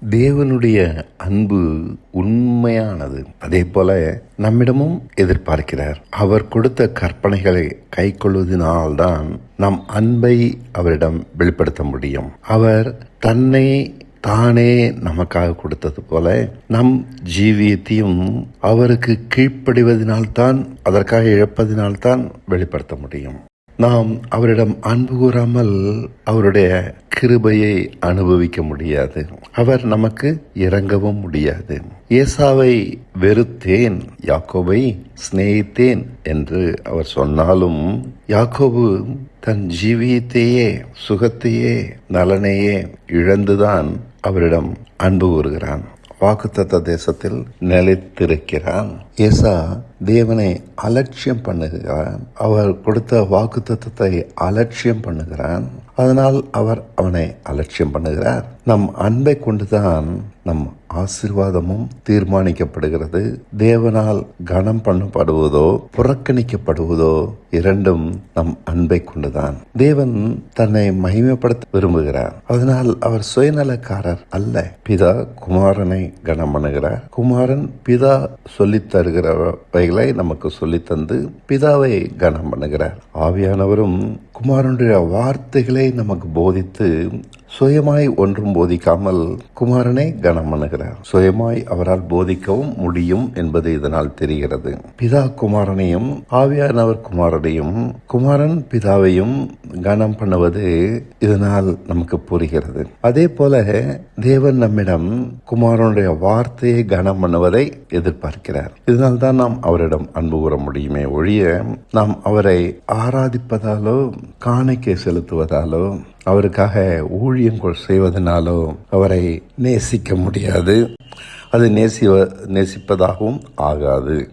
தேவனுடைய அன்பு உண்மையானது. அதே போல நம்மிடமும் எதிர்பார்க்கிறார். அவர் கொடுத்த கற்பனைகளை கை கொள்வதனால்தான் நம் அன்பை அவரிடம் வெளிப்படுத்த முடியும். அவர் தன்னை தானே நமக்காக கொடுத்தது போல நம் ஜீவியத்தையும் அவருக்கு கீழ்ப்படிவதனால்தான், அதற்காக இழப்பதினால்தான் வெளிப்படுத்த முடியும். நாம் அவரிடம் அன்பு கூறாமல் அவருடைய கிருபையை அனுபவிக்க முடியாது. அவர் நமக்கு இரங்கவும் முடியாது. ஏசாவை வெறுத்தேன், யாக்கோபை சிநேகித்தேன் என்று அவர் சொன்னாலும், யாக்கோபு தன் ஜீவியத்தையே, சுகத்தையே, நலனையே இழந்துதான் அவரிடம் அன்பு கூறுகிறான். வாக்குத்தத்த தேசத்தில் நிலைத்திருக்கிறான். ஏசா தேவனை அலட்சியம் பண்ணுகிறான். அவர் கொடுத்த வாக்குத்தத்தத்தை அலட்சியம் பண்ணுகிறான். அதனால் அவர் அவனை அலட்சியம் பண்ணுகிறார். நம் அன்பை கொண்டுதான் நம் ஆசீர்வாதமும் தீர்மானிக்கப்படுகிறது. தேவனால் கனம் பண்ணப்படுவதோ புறக்கணிக்கப்படுவதோ இரண்டும் நம் அன்பை கொண்டுதான். தேவன் தன்னை மகிமைப்படுத்த விரும்புகிறார். அதனால் அவர் சுயநலக்காரர் அல்ல. பிதா குமாரனை கனம் பண்ணுகிறார். குமாரன் பிதா சொல்லித் தருகிறவைகளை நமக்கு சொல்லித்தந்து பிதாவை கனம் பண்ணுகிறார். ஆவியானவரும் குமாரனுடைய வார்த்தைகளை நமக்கு போதித்து சுயமாய் ஒன்றும் போதிக்காமல் குமாரனை கனம் பண்ணுகிறார். சுயமாய் அவரால் போதிக்கவும் முடியும் என்பது இதனால் தெரிகிறது. பிதா குமாரனையும், ஆவியானவர் குமாரனையும், குமாரன் பிதாவையும் கனம் பண்ணுவது இதனால் நமக்கு புரிகிறது. அதே போல தேவன் நம்மிடம் குமாரனுடைய வார்த்தையை கனம் பண்ணுவதை எதிர்பார்க்கிறார். இதனால் தான் நாம் அவரிடம் அன்பு கூற முடியுமே ஒழிய நாம் அவரை ஆராதிப்பதாலோ, காணிக்கை செலுத்துவதாலோ, அவருக்காக ஊழியம் செய்வதனாலோ அவரை நேசிக்க முடியாது. அது நேசிப்பதாகவும் ஆகாது.